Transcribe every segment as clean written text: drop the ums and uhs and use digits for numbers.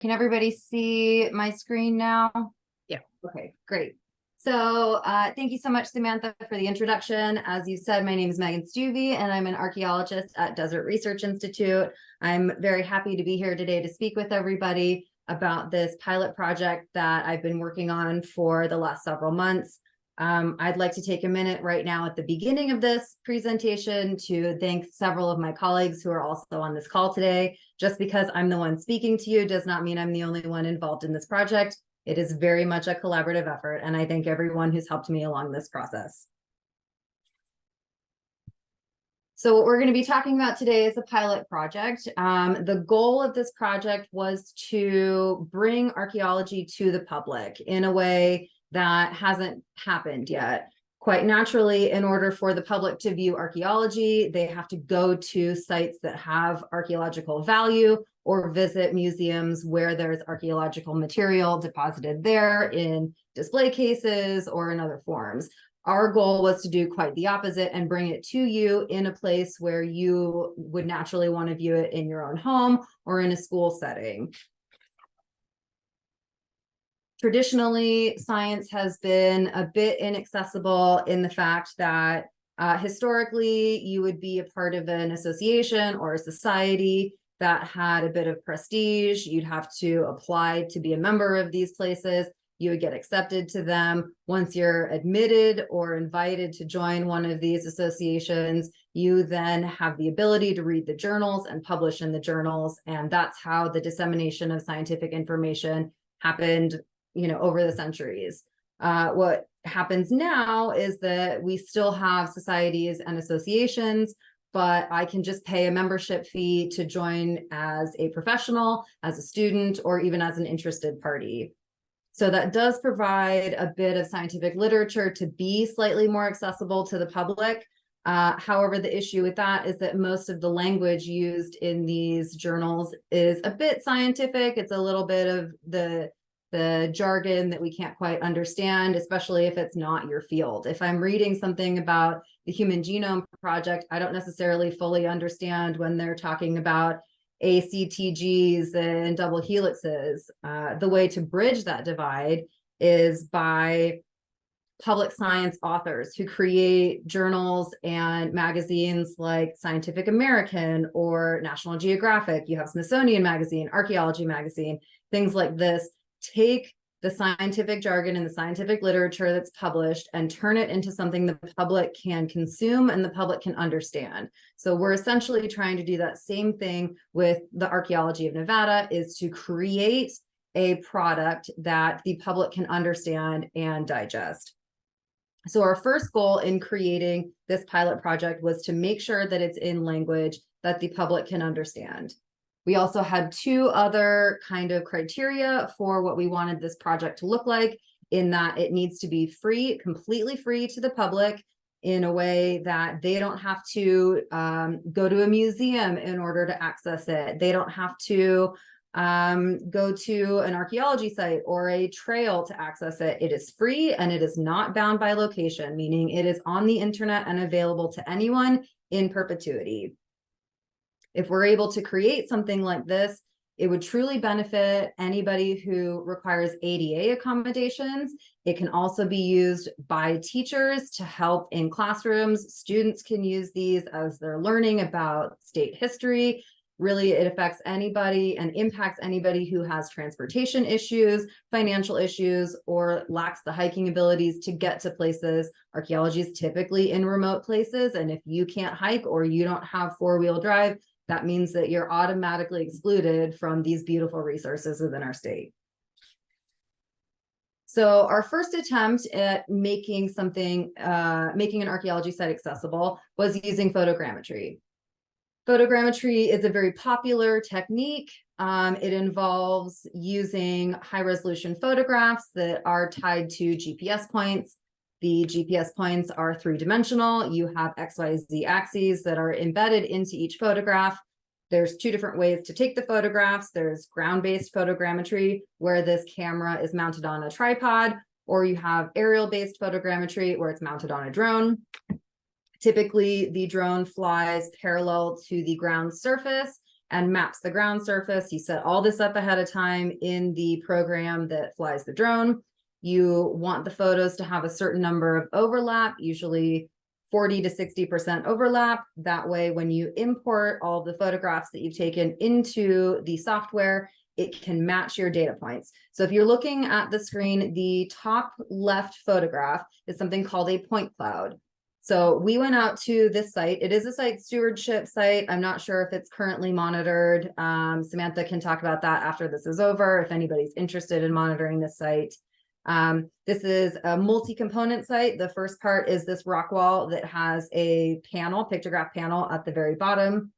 Can everybody see my screen now? Yeah. Okay, great. So thank you so much, Samantha, for the introduction. As you said, my name is Megan Stueve, and I'm an archaeologist at Desert Research Institute. I'm very happy to be here today to speak with everybody about this pilot project that I've been working on for the last several months. I'd like to take a minute right now at the beginning of this presentation to thank several of my colleagues who are also on this call today. Just because I'm the one speaking to you does not mean I'm the only one involved in this project. It is very much a collaborative effort, and I thank everyone who's helped me along this process. So what we're going to be talking about today is a pilot project. The goal of this project was to bring archaeology to the public in a way that hasn't happened yet. Quite naturally, in order for the public to view archaeology, they have to go to sites that have archaeological value or visit museums where there's archaeological material deposited there in display cases or in other forms. Our goal was to do quite the opposite and bring it to you in a place where you would naturally want to view it in your own home or in a school setting. Traditionally, science has been a bit inaccessible in the fact that historically you would be a part of an association or a society that had a bit of prestige. You'd have to apply to be a member of these places. You would get accepted to them. Once you're admitted or invited to join one of these associations, you then have the ability to read the journals and publish in the journals. And that's how the dissemination of scientific information happened, over the centuries. What happens now is that we still have societies and associations, but I can just pay a membership fee to join as a professional, as a student, or even as an interested party. So that does provide a bit of scientific literature to be slightly more accessible to the public. However, the issue with that is that most of the language used in these journals is a bit scientific. It's a little bit of the jargon that we can't quite understand, especially if it's not your field. If I'm reading something about the Human Genome Project, I don't necessarily fully understand when they're talking about ACTGs and double helixes. The way to bridge that divide is by public science authors who create journals and magazines like Scientific American or National Geographic. You have Smithsonian Magazine, Archaeology Magazine, things like this. Take the scientific jargon and the scientific literature that's published and turn it into something the public can consume and the public can understand. So we're essentially trying to do that same thing with the Archaeology of Nevada, is to create a product that the public can understand and digest. So our first goal in creating this pilot project was to make sure that it's in language that the public can understand. We also had two other kind of criteria for what we wanted this project to look like, in that it needs to be free, completely free to the public, in a way that they don't have to go to a museum in order to access it. They don't have to go to an archaeology site or a trail to access it. It is free and it is not bound by location, meaning it is on the internet and available to anyone in perpetuity. If we're able to create something like this, it would truly benefit anybody who requires ADA accommodations. It can also be used by teachers to help in classrooms. Students can use these as they're learning about state history. Really, it affects anybody and impacts anybody who has transportation issues, financial issues, or lacks the hiking abilities to get to places. Archaeology is typically in remote places, and if you can't hike or you don't have four-wheel drive, that means that you're automatically excluded from these beautiful resources within our state. So our first attempt at making an archaeology site accessible was using photogrammetry. Photogrammetry is a very popular technique. It involves using high-resolution photographs that are tied to GPS points. The GPS points are three-dimensional. You have XYZ axes that are embedded into each photograph. There's two different ways to take the photographs. There's ground-based photogrammetry, where this camera is mounted on a tripod, or you have aerial-based photogrammetry, where it's mounted on a drone. Typically, the drone flies parallel to the ground surface and maps the ground surface. You set all this up ahead of time in the program that flies the drone. You want the photos to have a certain number of overlap, usually 40 to 60% overlap. That way, when you import all the photographs that you've taken into the software, it can match your data points. So if you're looking at the screen, the top left photograph is something called a point cloud. So we went out to this site. It is a site stewardship site. I'm not sure if it's currently monitored. Samantha can talk about that after this is over, if anybody's interested in monitoring this site. This is a multi-component site. The first part is this rock wall that has a panel, pictograph panel at the very bottom.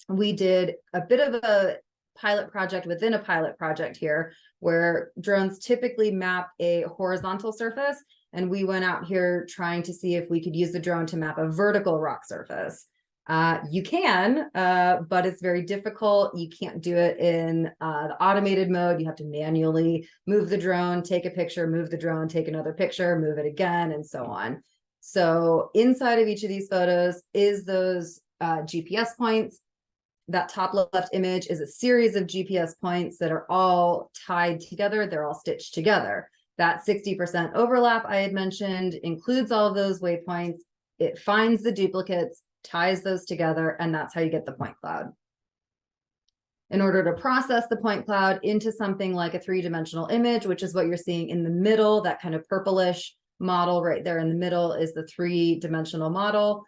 We did a bit of a pilot project within a pilot project here, where drones typically map a horizontal surface. And we went out here trying to see if we could use the drone to map a vertical rock surface. You can, but it's very difficult. You can't do it in the automated mode. You have to manually move the drone, take a picture, move the drone, take another picture, move it again, and so on. So inside of each of these photos is those GPS points. That top left image is a series of GPS points that are all tied together. They're all stitched together. That 60% overlap I had mentioned includes all of those waypoints. It finds the duplicates, ties those together, and that's how you get the point cloud. In order to process the point cloud into something like a three-dimensional image, which is what you're seeing in the middle, that kind of purplish model right there in the middle is the three-dimensional model.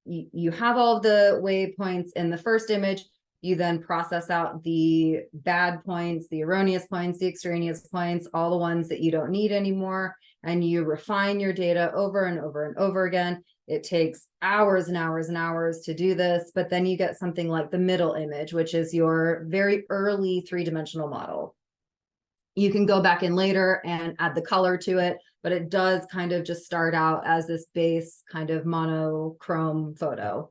You have all of the waypoints in the first image. You then process out the bad points, the erroneous points, the extraneous points, all the ones that you don't need anymore, and you refine your data over and over and over again. It takes hours and hours and hours to do this, but then you get something like the middle image, which is your very early three-dimensional model. You can go back in later and add the color to it, but it does kind of just start out as this base kind of monochrome photo.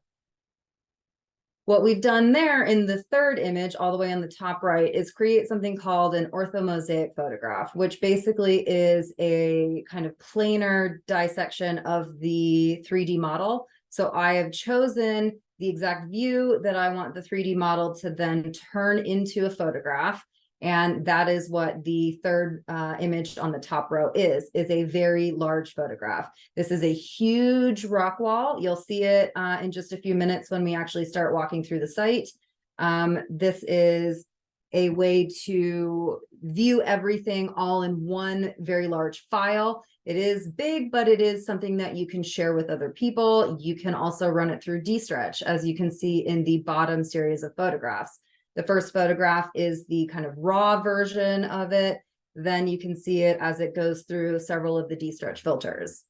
What we've done there in the third image, all the way on the top right, is create something called an orthomosaic photograph, which basically is a kind of planar dissection of the 3D model. So I have chosen the exact view that I want the 3D model to then turn into a photograph. And that is what the third image on the top row is a very large photograph. This is a huge rock wall. You'll see it in just a few minutes when we actually start walking through the site. This is a way to view everything all in one very large file. It is big, but it is something that you can share with other people. You can also run it through dstretch, as you can see in the bottom series of photographs. The first photograph is the kind of raw version of it. Then you can see it as it goes through several of the dstretch filters.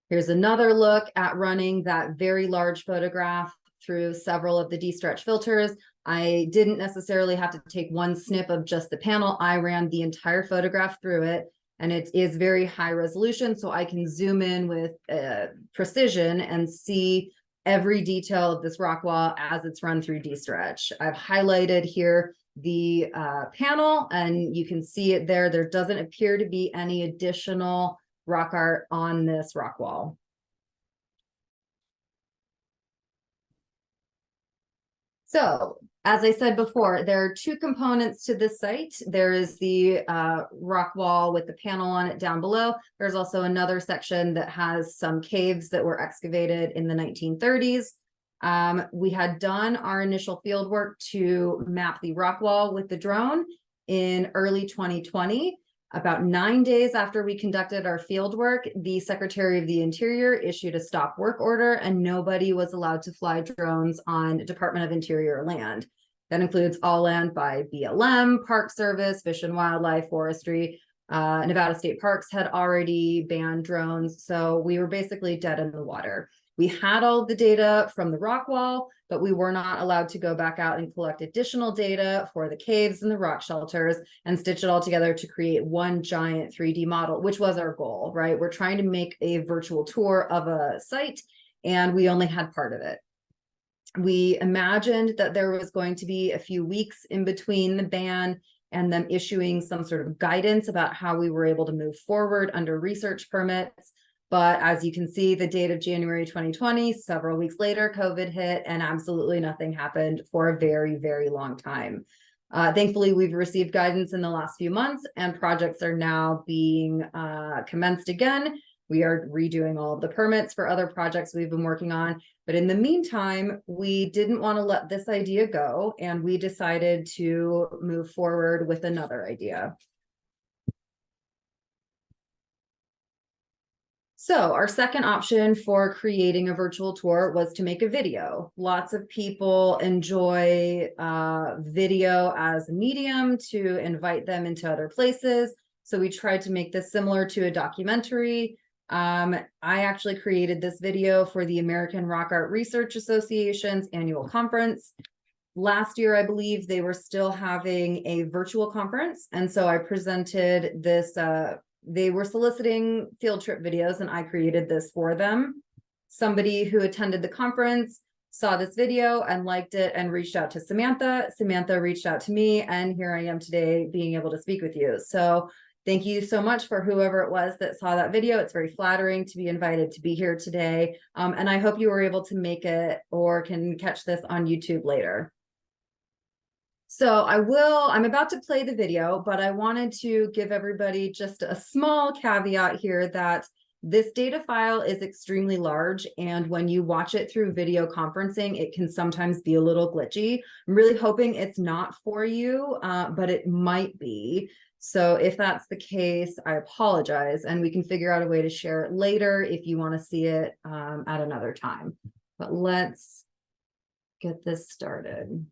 Here's another look at running that very large photograph through several of the dstretch filters. I didn't necessarily have to take one snip of just the panel. I ran the entire photograph through it, and it is very high resolution, so I can zoom in with precision and see every detail of this rock wall as it's run through dstretch. I've highlighted here the panel, and you can see it there. There doesn't appear to be any additional rock art on this rock wall. So, as I said before, there are two components to this site. There is the rock wall with the panel on it down below. There's also another section that has some caves that were excavated in the 1930s. We had done our initial field work to map the rock wall with the drone in early 2020. About 9 days after we conducted our field work, the Secretary of the Interior issued a stop work order, and nobody was allowed to fly drones on Department of Interior land. That includes all land by BLM, Park Service, Fish and Wildlife, Forestry. Nevada State Parks had already banned drones, so we were basically dead in the water. We had all of the data from the rock wall, but we were not allowed to go back out and collect additional data for the caves and the rock shelters and stitch it all together to create one giant 3D model, which was our goal, right? We're trying to make a virtual tour of a site, and we only had part of it. We imagined that there was going to be a few weeks in between the ban and them issuing some sort of guidance about how we were able to move forward under research permits. But as you can see, the date of January 2020, several weeks later, COVID hit and absolutely nothing happened for a very, very long time. Thankfully, we've received guidance in the last few months and projects are now being commenced again. We are redoing all of the permits for other projects we've been working on. But in the meantime, we didn't want to let this idea go, and we decided to move forward with another idea. So our second option for creating a virtual tour was to make a video. Lots of people enjoy video as a medium to invite them into other places. So we tried to make this similar to a documentary. I actually created this video for the American Rock Art Research Association's annual conference. Last year, I believe they were still having a virtual conference. And so I presented this, they were soliciting field trip videos and I created this for them. Somebody who attended the conference saw this video and liked it and reached out to Samantha. Samantha reached out to me, and here I am today being able to speak with you. So thank you so much for whoever it was that saw that video. It's very flattering to be invited to be here today. And I hope you were able to make it or can catch this on YouTube later. So I'm about to play the video, but I wanted to give everybody just a small caveat here that this data file is extremely large, and when you watch it through video conferencing, it can sometimes be a little glitchy. I'm really hoping it's not for you, but it might be. So if that's the case, I apologize, and we can figure out a way to share it later if you want to see it at another time. But let's get this started.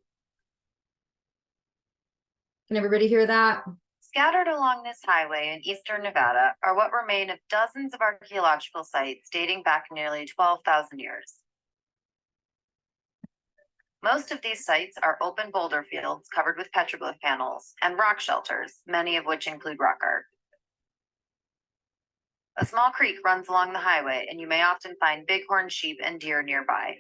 Can everybody hear that? Scattered along this highway in eastern Nevada are what remain of dozens of archaeological sites dating back nearly 12,000 years. Most of these sites are open boulder fields covered with petroglyph panels and rock shelters, many of which include rock art. A small creek runs along the highway, and you may often find bighorn sheep and deer nearby.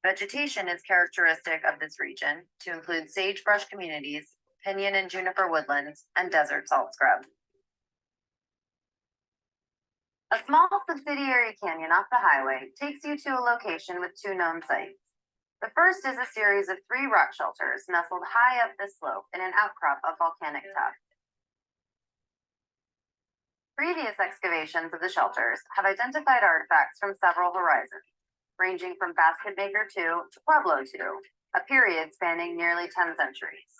Vegetation is characteristic of this region to include sagebrush communities, pinyon and juniper woodlands, and desert salt scrub. A small subsidiary canyon off the highway takes you to a location with two known sites. The first is a series of 3 rock shelters nestled high up this slope in an outcrop of volcanic tuff. Previous excavations of the shelters have identified artifacts from several horizons, ranging from Basket Maker II to Pueblo II, a period spanning nearly 10 centuries.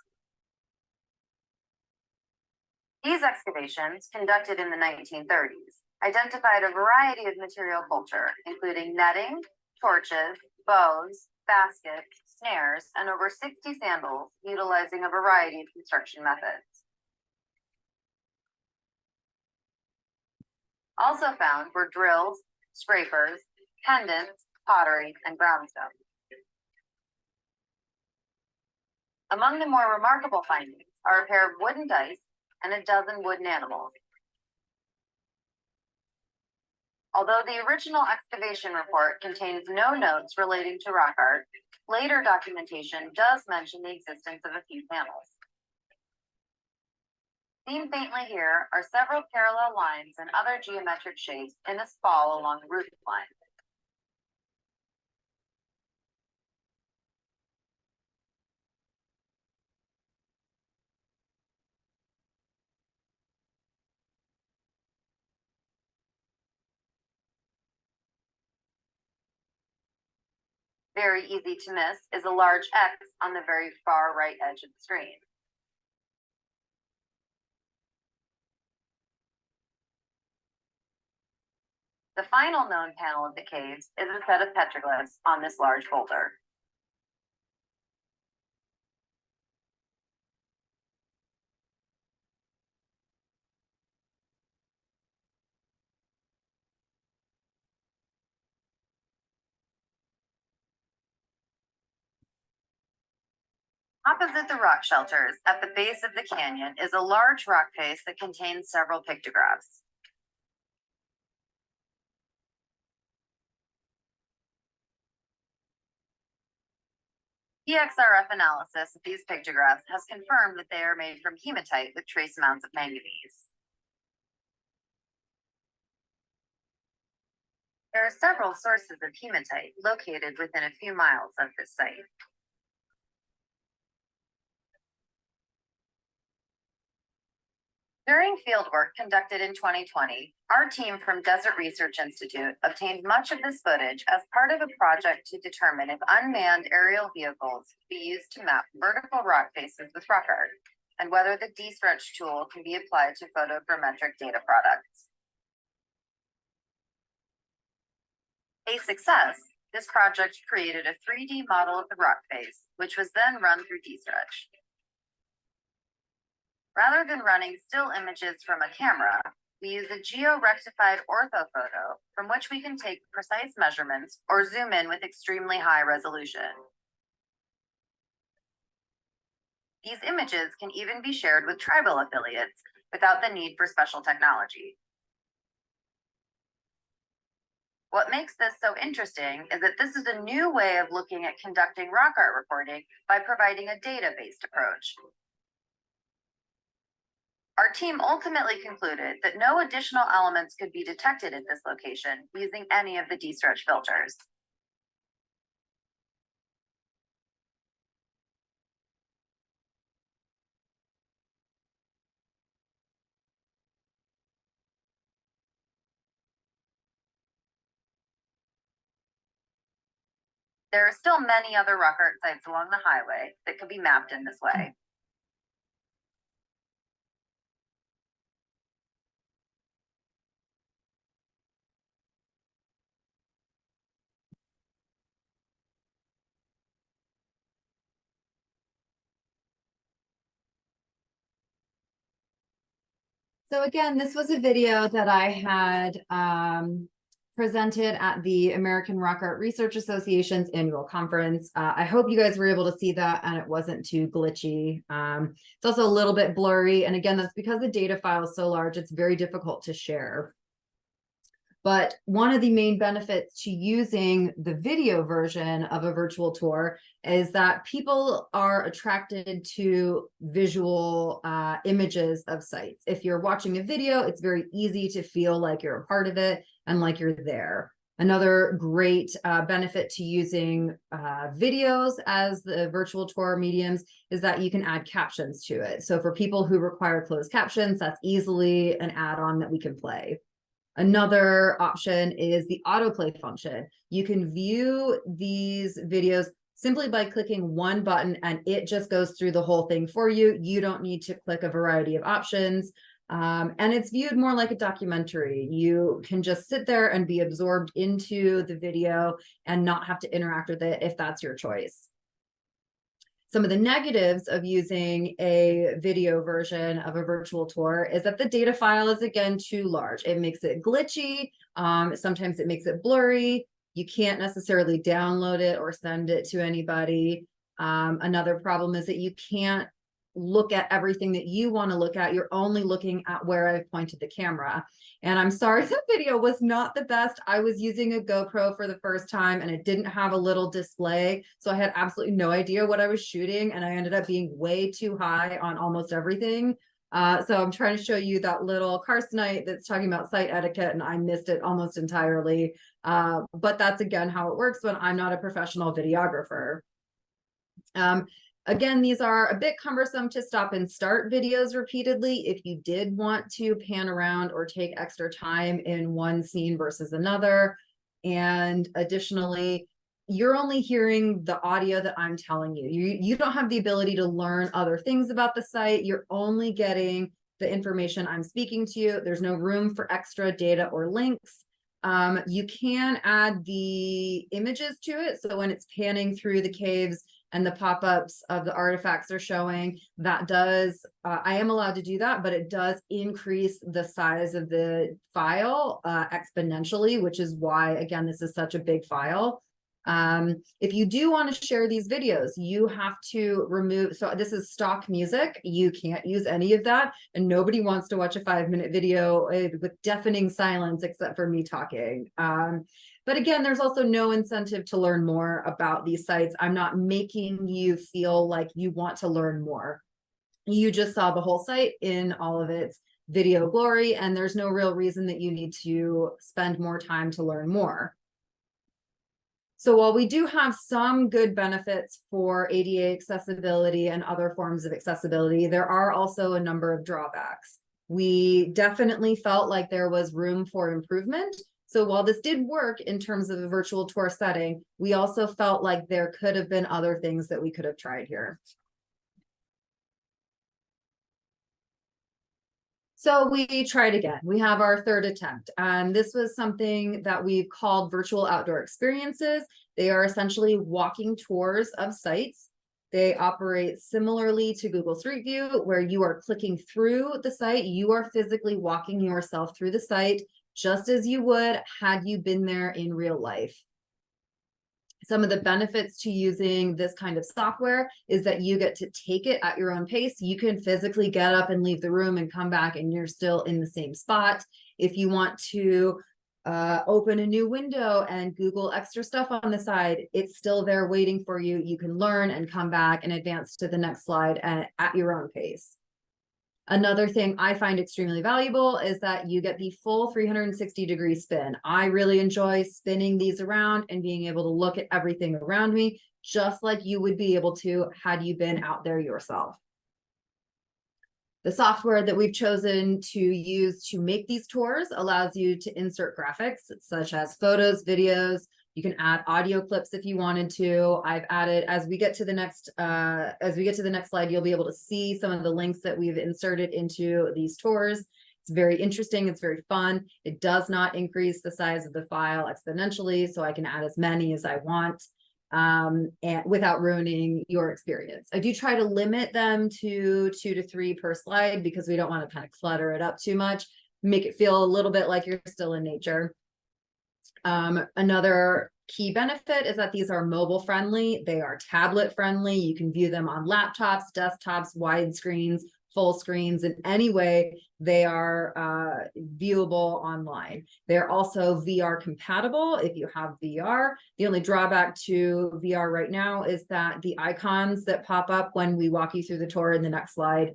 These excavations, conducted in the 1930s, identified a variety of material culture, including netting, torches, bows, baskets, snares, and over 60 sandals, utilizing a variety of construction methods. Also found were drills, scrapers, pendants, pottery, and brownstone. Among the more remarkable findings are a pair of wooden dice and a dozen wooden animals. Although the original excavation report contains no notes relating to rock art, later documentation does mention the existence of a few panels. Seen faintly here are several parallel lines and other geometric shapes in a spall along the roof line. Very easy to miss is a large X on the very far right edge of the screen. The final known panel of the caves is a set of petroglyphs on this large boulder. Opposite the rock shelters, at the base of the canyon, is a large rock face that contains several pictographs. EXRF analysis of these pictographs has confirmed that they are made from hematite with trace amounts of manganese. There are several sources of hematite located within a few miles of this site. During fieldwork conducted in 2020, our team from Desert Research Institute obtained much of this footage as part of a project to determine if unmanned aerial vehicles could be used to map vertical rock faces with rock art, and whether the D-Stretch tool can be applied to photogrammetric data products. A success, this project created a 3D model of the rock face, which was then run through D-Stretch. Rather than running still images from a camera, we use a geo-rectified orthophoto from which we can take precise measurements or zoom in with extremely high resolution. These images can even be shared with tribal affiliates without the need for special technology. What makes this so interesting is that this is a new way of looking at conducting rock art reporting by providing a data-based approach. Our team ultimately concluded that no additional elements could be detected at this location using any of the D-Stretch filters. There are still many other rock art sites along the highway that could be mapped in this way. So again, this was a video that I had presented at the American Rock Art Research Association's annual conference. I hope you guys were able to see that and it wasn't too glitchy. It's also a little bit blurry. And again, that's because the data file is so large, it's very difficult to share. But one of the main benefits to using the video version of a virtual tour is that people are attracted to visual images of sites. If you're watching a video, it's very easy to feel like you're a part of it and like you're there. Another great benefit to using videos as the virtual tour mediums is that you can add captions to it. So for people who require closed captions, that's easily an add-on that we can play. Another option is the autoplay function. You can view these videos simply by clicking one button and it just goes through the whole thing for you. You don't need to click a variety of options. And it's viewed more like a documentary. You can just sit there and be absorbed into the video and not have to interact with it if that's your choice. Some of the negatives of using a video version of a virtual tour is that the data file is, again, too large. It makes it glitchy. Sometimes it makes it blurry. You can't necessarily download it or send it to anybody. Another problem is that you can't look at everything that you want to look at. You're only looking at where I've pointed the camera. And I'm sorry, the video was not the best. I was using a GoPro for the first time and it didn't have a little display. So I had absolutely no idea what I was shooting. And I ended up being way too high on almost everything. So I'm trying to show you that little carcinite that's talking about site etiquette and I missed it almost entirely. But that's, again, how it works when I'm not a professional videographer. Again, these are a bit cumbersome to stop and start videos repeatedly if you did want to pan around or take extra time in one scene versus another. And additionally, you're only hearing the audio that I'm telling you. You don't have the ability to learn other things about the site. You're only getting the information I'm speaking to you. There's no room for extra data or links. You can add the images to it. So when it's panning through the caves and the pop-ups of the artifacts are showing, that does, I am allowed to do that, but it does increase the size of the file exponentially, which is why, again, this is such a big file. If you do want to share these videos, you have to remove, so this is stock music. You can't use any of that. And nobody wants to watch a 5-minute video with deafening silence except for me talking. But again, there's also no incentive to learn more about these sites. I'm not making you feel like you want to learn more. You just saw the whole site in all of its video glory, and there's no real reason that you need to spend more time to learn more. So while we do have some good benefits for ADA accessibility and other forms of accessibility, there are also a number of drawbacks. We definitely felt like there was room for improvement. So while this did work in terms of a virtual tour setting, we also felt like there could have been other things that we could have tried here. So we tried again. We have our third attempt. And this was something that we've called virtual outdoor experiences. They are essentially walking tours of sites. They operate similarly to Google Street View, where you are clicking through the site. You are physically walking yourself through the site, just as you would had you been there in real life. Some of the benefits to using this kind of software is that you get to take it at your own pace. You can physically get up and leave the room and come back and you're still in the same spot. If you want to open a new window and Google extra stuff on the side, it's still there waiting for you. You can learn and come back and advance to the next slide at your own pace. Another thing I find extremely valuable is that you get the full 360-degree spin. I really enjoy spinning these around and being able to look at everything around me, just like you would be able to had you been out there yourself. The software that we've chosen to use to make these tours allows you to insert graphics such as photos, videos. You can add audio clips if you wanted to. I've added, as we get to the next slide, you'll be able to see some of the links that we've inserted into these tours. It's very interesting. It's very fun. It does not increase the size of the file exponentially, so I can add as many as I want and without ruining your experience. I do try to limit them to 2 to 3 per slide because we don't want to kind of clutter it up too much, make it feel a little bit like you're still in nature. Another key benefit is that these are mobile friendly. They are tablet friendly. You can view them on laptops, desktops, wide screens, full screens, in any way they are viewable online. They're also VR compatible if you have VR. The only drawback to VR right now is that the icons that pop up when we walk you through the tour in the next slide,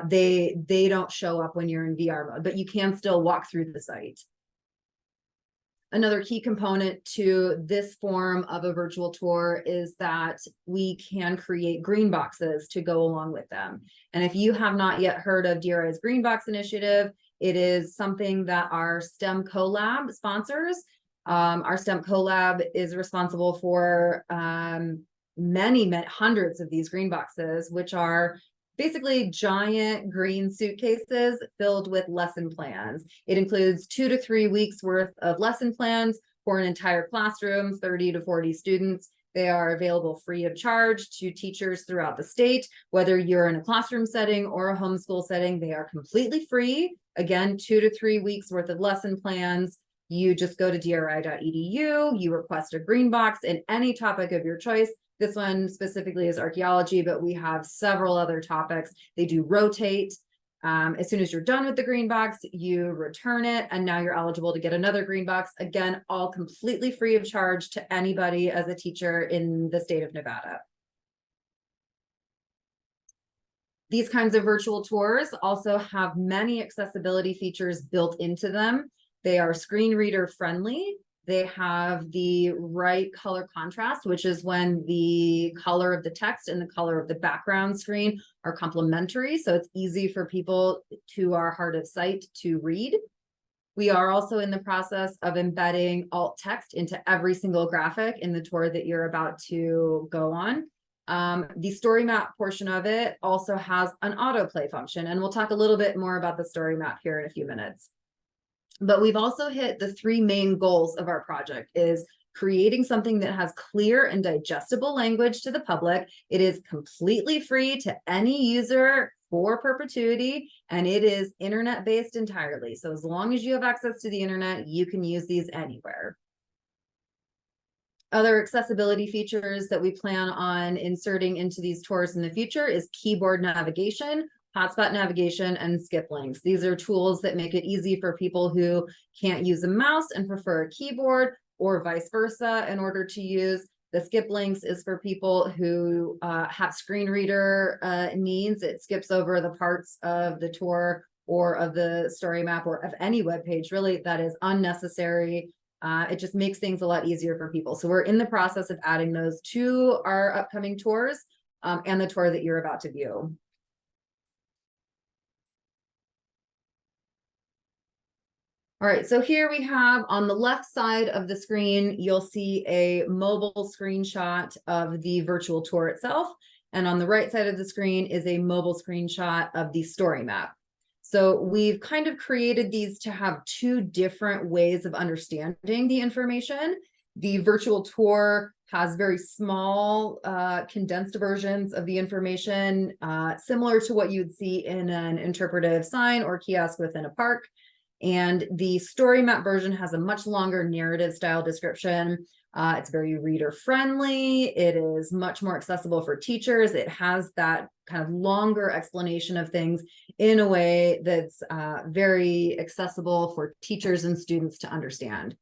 they don't show up when you're in VR mode, but you can still walk through the site. Another key component to this form of a virtual tour is that we can create green boxes to go along with them. And if you have not yet heard of DRI's Green Box Initiative, it is something that our STEM CoLab sponsors. Our STEM CoLab is responsible for many hundreds of these green boxes, which are basically giant green suitcases filled with lesson plans. It includes 2 to 3 weeks worth of lesson plans for an entire classroom, 30 to 40 students. They are available free of charge to teachers throughout the state, whether you're in a classroom setting or a homeschool setting. They are completely free. Again, 2 to 3 weeks worth of lesson plans. You just go to dri.edu, you request a green box in any topic of your choice. This one specifically is archaeology, but we have several other topics. They do rotate. As soon as you're done with the green box, you return it, and now you're eligible to get another green box. Again, all completely free of charge to anybody as a teacher in the state of Nevada. These kinds of virtual tours also have many accessibility features built into them. They are screen reader friendly. They have the right color contrast, which is when the color of the text and the color of the background screen are complementary. So it's easy for people who are hard of sight to read. We are also in the process of embedding alt text into every single graphic in the tour that you're about to go on. The StoryMap portion of it also has an autoplay function, and we'll talk a little bit more about the StoryMap here in a few minutes. But we've also hit the 3 main goals of our project: is creating something that has clear and digestible language to the public. It is completely free to any user for perpetuity, and it is internet-based entirely. So as long as you have access to the internet, you can use these anywhere. Other accessibility features that we plan on inserting into these tours in the future is keyboard navigation, hotspot navigation, and skip links. These are tools that make it easy for people who can't use a mouse and prefer a keyboard, or vice versa, in order to use. The skip links is for people who have screen reader needs. It skips over the parts of the tour or of the story map or of any web page really that is unnecessary. It just makes things a lot easier for people. So we're in the process of adding those to our upcoming tours and the tour that you're about to view. All right, so here we have on the left side of the screen, you'll see a mobile screenshot of the virtual tour itself. And on the right side of the screen is a mobile screenshot of the story map. So we've kind of created these to have two different ways of understanding the information. The virtual tour has very small condensed versions of the information, similar to what you'd see in an interpretive sign or kiosk within a park. And the story map version has a much longer narrative style description. It's very reader friendly. It is much more accessible for teachers. It has that kind of longer explanation of things in a way that's very accessible for teachers and students to understand.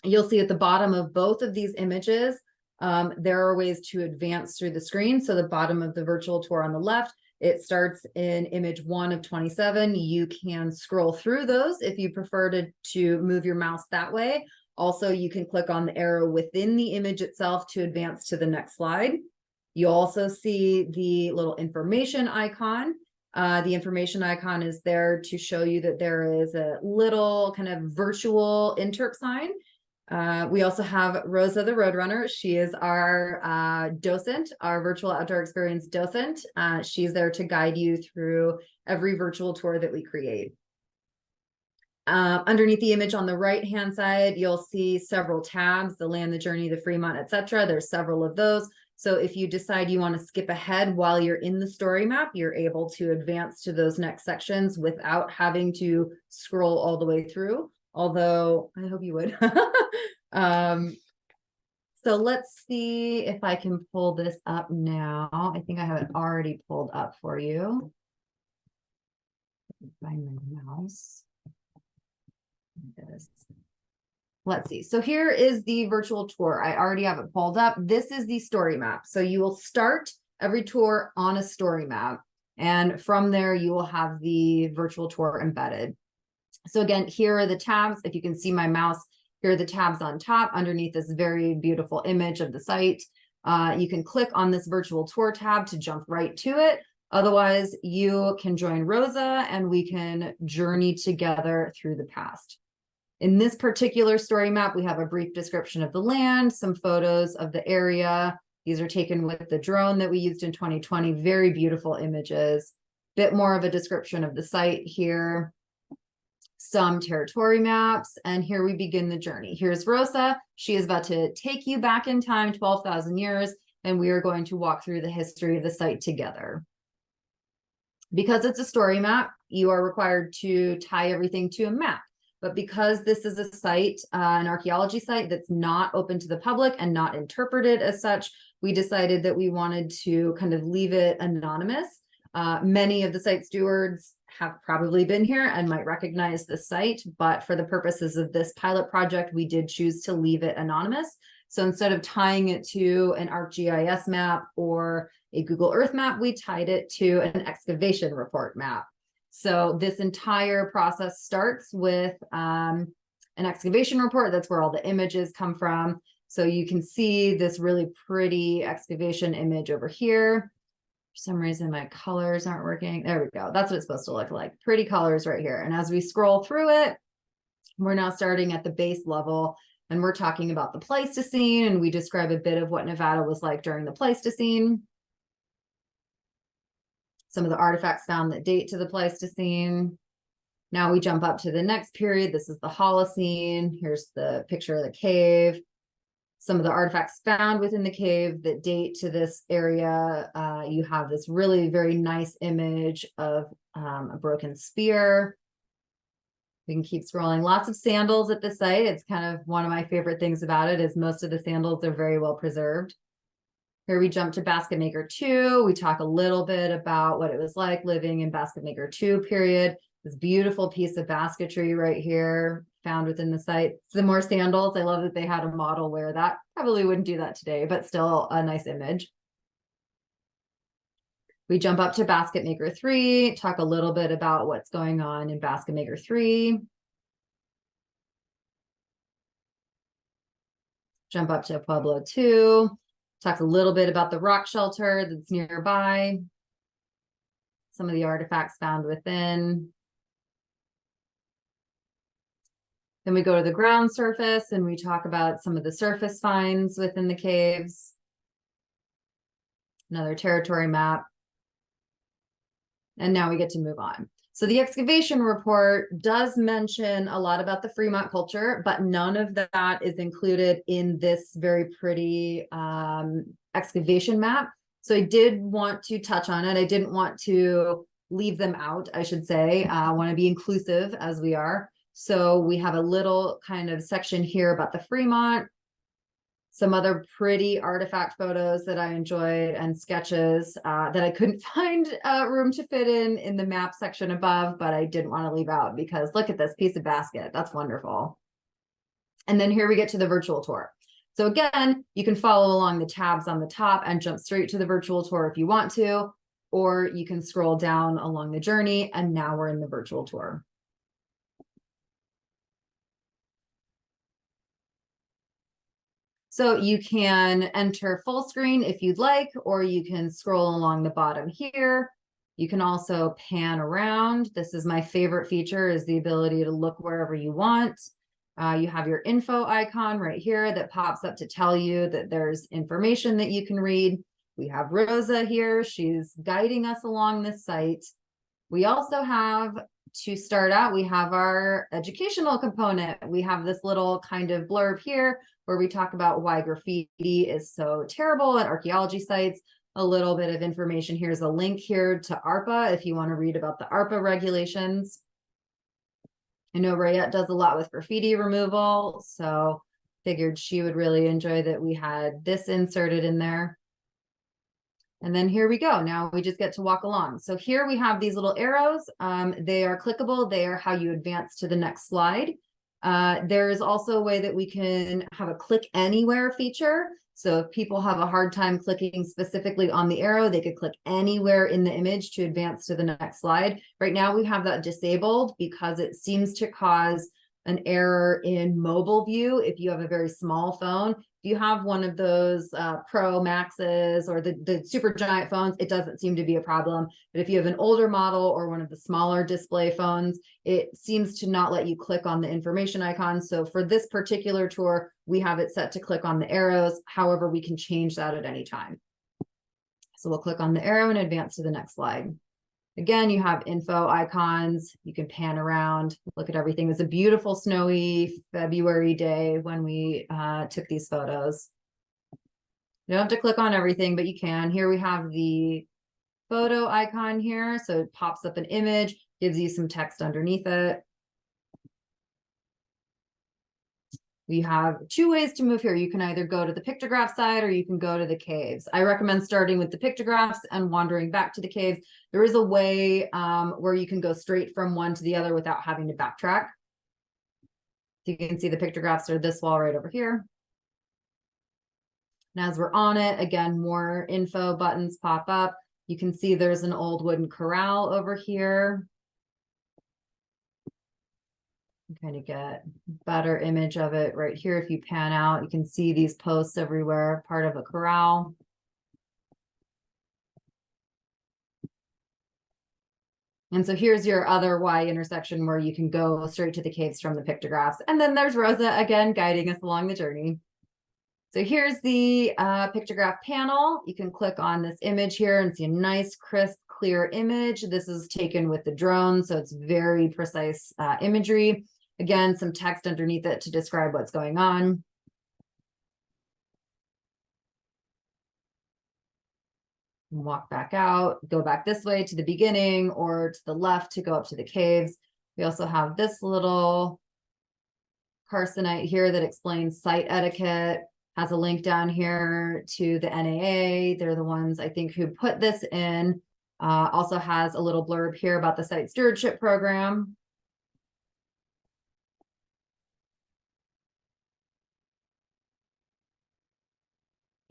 You'll see at the bottom of both of these images, there are ways to advance through the screen. So the bottom of the virtual tour on the left, it starts in image 1 of 27. You can scroll through those if you prefer to move your mouse that way. Also, you can click on the arrow within the image itself to advance to the next slide. You'll also see the little information icon. The information icon is there to show you that there is a little kind of virtual interp sign. We also have Rosa the Roadrunner. She is our docent, our virtual outdoor experience docent. She's there to guide you through every virtual tour that we create. Underneath the image on the right-hand side, you'll see several tabs, the land, the journey, the Fremont, etc. There's several of those. So if you decide you want to skip ahead while you're in the story map, you're able to advance to those next sections without having to scroll all the way through. Although I hope you would. So let's see if I can pull this up now. I think I have it already pulled up for you. Find my mouse. Let's see. So here is the virtual tour. I already have it pulled up. This is the story map. So you will start every tour on a story map. And from there, you will have the virtual tour embedded. So again, here are the tabs. If you can see my mouse, here are the tabs on top underneath this very beautiful image of the site. You can click on this virtual tour tab to jump right to it. Otherwise, you can join Rosa and we can journey together through the past. In this particular story map, we have a brief description of the land, some photos of the area. These are taken with the drone that we used in 2020. Very beautiful images. Bit more of a description of the site here. Some territory maps, and here we begin the journey. Here's Rosa. She is about to take you back in time 12,000 years, and we are going to walk through the history of the site together. Because it's a story map, you are required to tie everything to a map. But because this is a site, an archaeology site that's not open to the public and not interpreted as such, we decided that we wanted to kind of leave it anonymous. Many of the site stewards have probably been here and might recognize the site, but for the purposes of this pilot project, we did choose to leave it anonymous. So instead of tying it to an ArcGIS map or a Google Earth map, we tied it to an excavation report map. So this entire process starts with an excavation report. That's where all the images come from. So you can see this really pretty excavation image over here. For some reason, my colors aren't working. There we go. That's what it's supposed to look like. Pretty colors right here. And as we scroll through it, we're now starting at the base level and we're talking about the Pleistocene, and we describe a bit of what Nevada was like during the Pleistocene. Some of the artifacts found that date to the Pleistocene. Now we jump up to the next period. This is the Holocene. Here's the picture of the cave. Some of the artifacts found within the cave that date to this area. You have this really very nice image of a broken spear. We can keep scrolling. Lots of sandals at the site. It's kind of one of my favorite things about it is most of the sandals are very well preserved. Here we jump to Basket Maker 2. We talk a little bit about what it was like living in Basket Maker 2 period. This beautiful piece of basketry right here found within the site. Some more sandals. I love that they had a model wear that. Probably wouldn't do that today, but still a nice image. We jump up to Basket Maker 3, talk a little bit about what's going on in Basket Maker 3. Jump up to Pueblo 2, talk a little bit about the rock shelter that's nearby, some of the artifacts found within. Then we go to the ground surface and we talk about some of the surface finds within the caves. Another territory map. And now we get to move on. So the excavation report does mention a lot about the Fremont culture, but none of that is included in this very pretty excavation map. So I did want to touch on it. I didn't want to leave them out, I should say. I want to be inclusive as we are. So we have a little kind of section here about the Fremont, some other pretty artifact photos that I enjoyed and sketches that I couldn't find room to fit in the map section above, but I didn't want to leave out because look at this piece of basket. That's wonderful. And then here we get to the virtual tour. So again, you can follow along the tabs on the top and jump straight to the virtual tour if you want to, or you can scroll down along the journey and now we're in the virtual tour. So you can enter full screen if you'd like, or you can scroll along the bottom here. You can also pan around. This is my favorite feature, is the ability to look wherever you want. You have your info icon right here that pops up to tell you that there's information that you can read. We have Rosa here. She's guiding us along this site. We also have, to start out, we have our educational component. We have this little kind of blurb here where we talk about why graffiti is so terrible at archaeology sites. A little bit of information. Here's a link here to ARPA if you want to read about the ARPA regulations. I know Rayette does a lot with graffiti removal, so figured she would really enjoy that we had this inserted in there. And then here we go. Now we just get to walk along. So here we have these little arrows. They are clickable. They are how you advance to the next slide. There is also a way that we can have a click anywhere feature. So if people have a hard time clicking specifically on the arrow, they could click anywhere in the image to advance to the next slide. Right now we have that disabled because it seems to cause an error in mobile view. If you have a very small phone, if you have one of those Pro Maxes or the super giant phones, it doesn't seem to be a problem. But if you have an older model or one of the smaller display phones, it seems to not let you click on the information icon. So for this particular tour, we have it set to click on the arrows. However, we can change that at any time. So we'll click on the arrow and advance to the next slide. Again, you have info icons. You can pan around, look at everything. It was a beautiful snowy February day when we took these photos. You don't have to click on everything, but you can. Here we have the photo icon here. So it pops up an image, gives you some text underneath it. We have two ways to move here. You can either go to the pictograph side or you can go to the caves. I recommend starting with the pictographs and wandering back to the caves. There is a way where you can go straight from one to the other without having to backtrack. You can see the pictographs are this wall right over here. And as we're on it, again, more info buttons pop up. You can see there's an old wooden corral over here. Kind of get a better image of it right here. If you pan out, you can see these posts everywhere, part of a corral. And so here's your other Y intersection where you can go straight to the caves from the pictographs. And then there's Rosa again, guiding us along the journey. So here's the pictograph panel. You can click on this image here and see a nice, crisp, clear image. This is taken with the drone, so it's very precise imagery. Again, some text underneath it to describe what's going on. Walk back out, go back this way to the beginning or to the left to go up to the caves. We also have this little carcinite here that explains site etiquette, has a link down here to the NAA. They're the ones I think who put this in. Also has a little blurb here about the site stewardship program.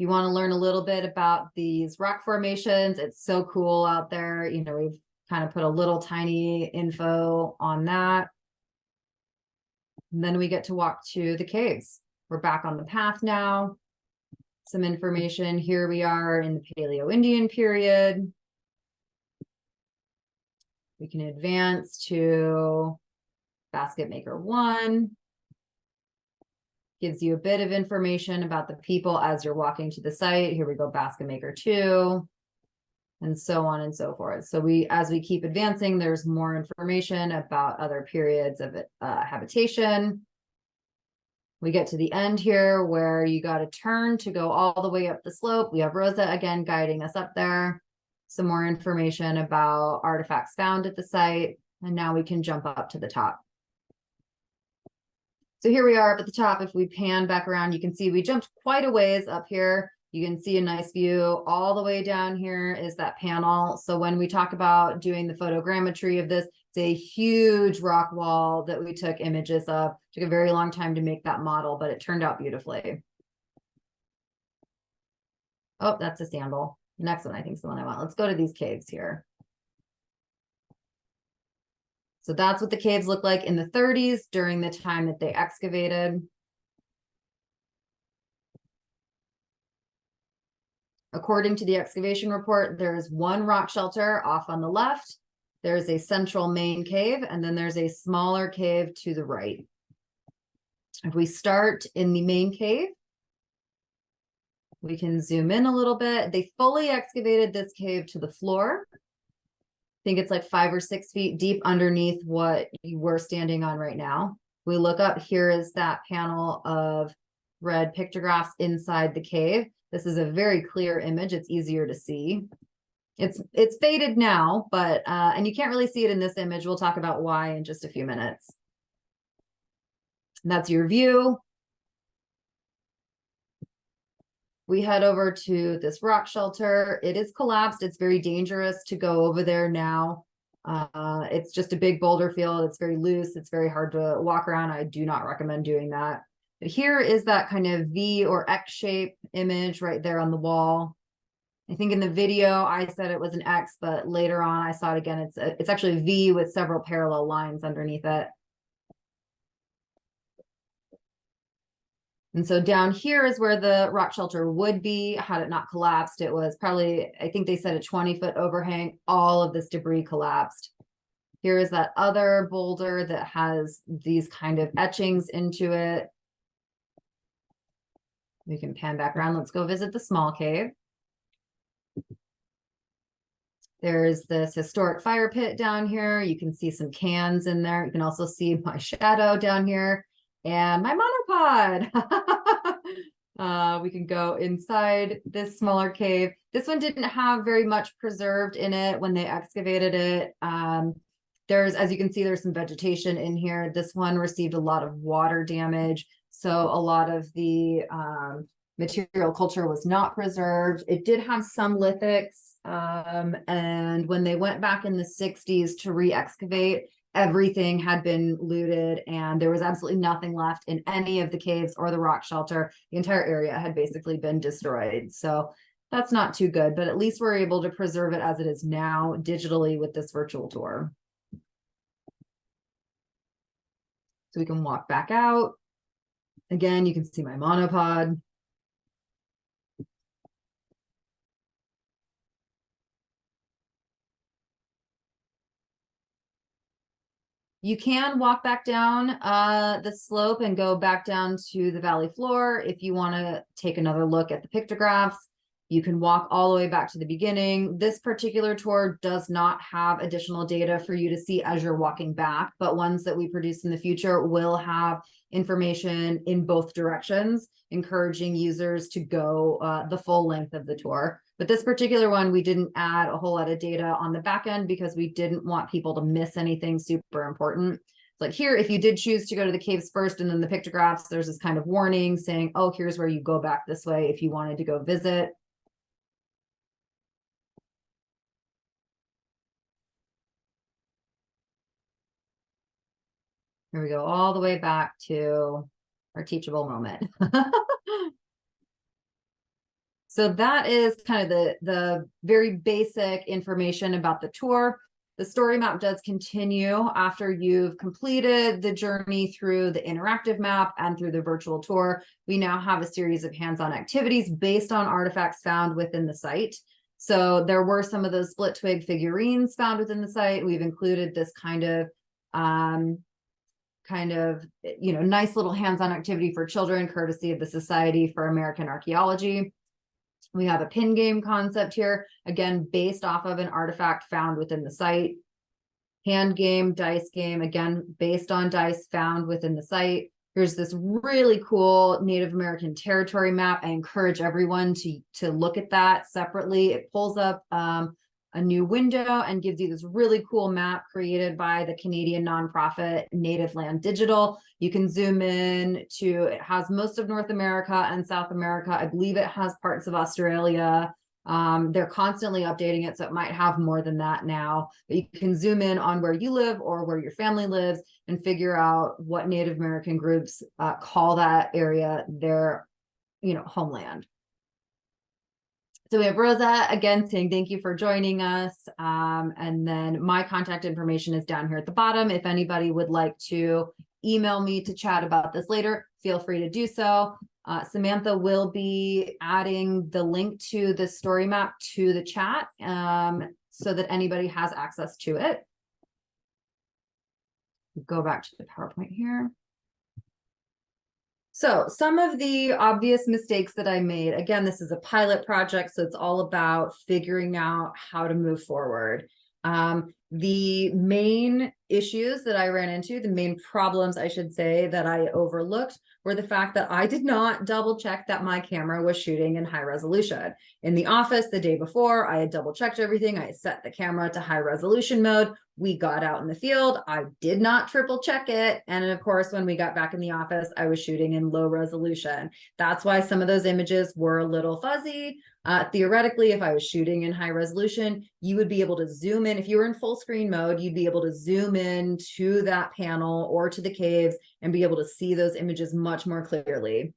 you want to learn a little bit about these rock formations, it's so cool out there. You know, we've kind of put a little tiny info on that. And then we get to walk to the caves. We're back on the path now. Some information. Here we are in the Paleo-Indian period. We can advance to basket maker 1. Gives you a bit of information about the people as you're walking to the site. Here we go, basket maker 2, and so on and so forth. So as we keep advancing, there's more information about other periods of habitation. We get to the end here where you got to turn to go all the way up the slope. We have Rosa again guiding us up there. Some more information about artifacts found at the site. And now we can jump up to the top. So here we are up at the top. If we pan back around, you can see we jumped quite a ways up here. You can see a nice view. All the way down here is that panel. So when we talk about doing the photogrammetry of this, it's a huge rock wall that we took images of. It took a very long time to make that model, but it turned out beautifully. Oh, that's a sandal. The next one I think is the one I want. Let's go to these caves here. So that's what the caves look like in the 30s during the time that they excavated. According to the excavation report, there's one rock shelter off on the left. There's a central main cave, and then there's a smaller cave to the right. If we start in the main cave, we can zoom in a little bit. They fully excavated this cave to the floor. I think it's like 5 or 6 feet deep underneath what we're standing on right now. We look up, here is that panel of red pictographs inside the cave. This is a very clear image. It's easier to see. It's faded now, but and you can't really see it in this image. We'll talk about why in just a few minutes. And that's your view. We head over to this rock shelter. It is collapsed. It's very dangerous to go over there now. It's just a big boulder field. It's very loose. It's very hard to walk around. I do not recommend doing that. But here is that kind of V or X shape image right there on the wall. I think in the video I said it was an X, but later on I saw it again. It's actually a V with several parallel lines underneath it. And so down here is where the rock shelter would be had it not collapsed. It was probably, I think they said a 20-foot overhang. All of this debris collapsed. Here is that other boulder that has these kind of etchings into it. We can pan back around. Let's go visit the small cave. There's this historic fire pit down here. You can see some cans in there. You can also see my shadow down here. And my monopod. We can go inside this smaller cave. This one didn't have very much preserved in it when they excavated it. There's, as you can see, there's some vegetation in here. This one received a lot of water damage. So a lot of the material culture was not preserved. It did have some lithics. And when they went back in the 60s to re-excavate, everything had been looted and there was absolutely nothing left in any of the caves or the rock shelter. The entire area had basically been destroyed. So that's not too good, but at least we're able to preserve it as it is now digitally with this virtual tour. So we can walk back out. Again, you can see my monopod. You can walk back down the slope and go back down to the valley floor. If you want to take another look at the pictographs, you can walk all the way back to the beginning. This particular tour does not have additional data for you to see as you're walking back, but ones that we produce in the future will have information in both directions, encouraging users to go the full length of the tour. But this particular one, we didn't add a whole lot of data on the back end because we didn't want people to miss anything super important. Like here, if you did choose to go to the caves first and then the pictographs, there's this kind of warning saying, oh, here's where you go back this way if you wanted to go visit. Here we go, all the way back to our teachable moment. So that is kind of the very basic information about the tour. The story map does continue after you've completed the journey through the interactive map and through the virtual tour. We now have a series of hands-on activities based on artifacts found within the site. So there were some of those split twig figurines found within the site. We've included this kind of nice little hands-on activity for children, courtesy of the Society for American Archaeology. We have a pin game concept here, again, based off of an artifact found within the site. Hand game, dice game, again, based on dice found within the site. Here's this really cool Native American territory map. I encourage everyone to look at that separately. It pulls up a new window and gives you this really cool map created by the Canadian nonprofit Native Land Digital. You can zoom in to, it has most of North America and South America. I believe it has parts of Australia. They're constantly updating it, so it might have more than that now. But you can zoom in on where you live or where your family lives and figure out what Native American groups call that area their, homeland. So we have Rosa again saying thank you for joining us. And then my contact information is down here at the bottom. If anybody would like to email me to chat about this later, feel free to do so. Samantha will be adding the link to the story map to the chat so that anybody has access to it. Go back to the PowerPoint here. So some of the obvious mistakes that I made, again, this is a pilot project, so it's all about figuring out how to move forward. The main issues that I ran into, the main problems, I should say, that I overlooked were the fact that I did not double check that my camera was shooting in high resolution. In the office the day before, I had double checked everything. I set the camera to high resolution mode. We got out in the field. I did not triple check it. And of course, when we got back in the office, I was shooting in low resolution. That's why some of those images were a little fuzzy. Theoretically, if I was shooting in high resolution, you would be able to zoom in. If you were in full screen mode, you'd be able to zoom in to that panel or to the caves and be able to see those images much more clearly.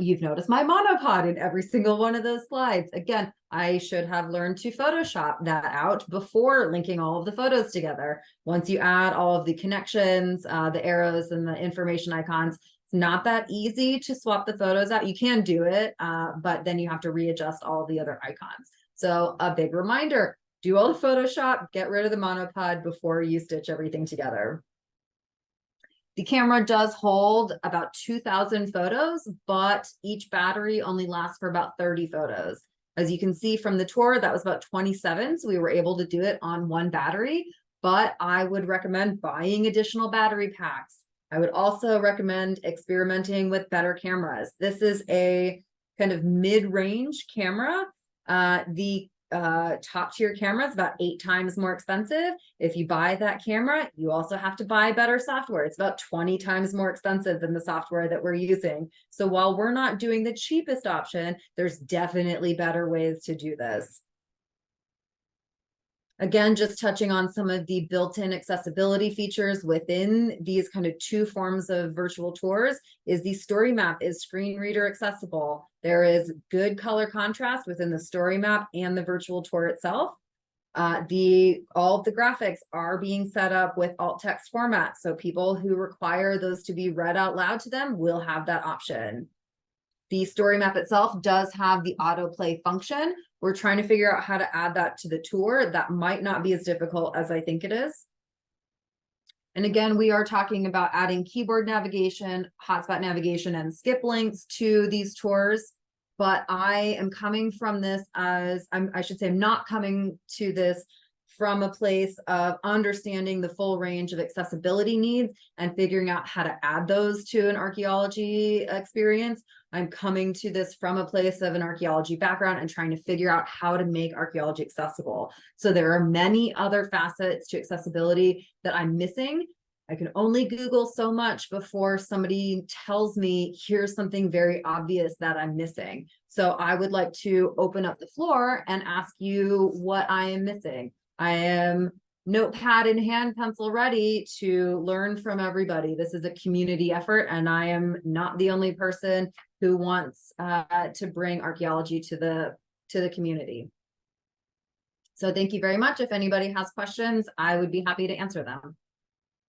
You've noticed my monopod in every single one of those slides. Again, I should have learned to Photoshop that out before linking all of the photos together. Once you add all of the connections, the arrows and the information icons, it's not that easy to swap the photos out. You can do it, but then you have to readjust all the other icons. So a big reminder, do all the Photoshop, get rid of the monopod before you stitch everything together. The camera does hold about 2,000 photos, but each battery only lasts for about 30 photos. As you can see from the tour, that was about 27, so we were able to do it on one battery, but I would recommend buying additional battery packs. I would also recommend experimenting with better cameras. This is a kind of mid-range camera. The top tier camera is about 8 times more expensive. If you buy that camera, you also have to buy better software. It's about 20 times more expensive than the software that we're using. So while we're not doing the cheapest option, there's definitely better ways to do this. Again, just touching on some of the built-in accessibility features within these kind of two forms of virtual tours is the story map is screen reader accessible. There is good color contrast within the story map and the virtual tour itself. All of the graphics are being set up with alt text format. So people who require those to be read out loud to them will have that option. The story map itself does have the autoplay function. We're trying to figure out how to add that to the tour. That might not be as difficult as I think it is. And again, we are talking about adding keyboard navigation, hotspot navigation, and skip links to these tours. But I am coming from this as, I should say, I'm not coming to this from a place of understanding the full range of accessibility needs and figuring out how to add those to an archaeology experience. I'm coming to this from a place of an archaeology background and trying to figure out how to make archaeology accessible. So there are many other facets to accessibility that I'm missing. I can only Google so much before somebody tells me, here's something very obvious that I'm missing. So I would like to open up the floor and ask you what I am missing. I am notepad in hand, pencil ready to learn from everybody. This is a community effort, and I am not the only person who wants to bring archaeology to the community. So thank you very much. If anybody has questions, I would be happy to answer them.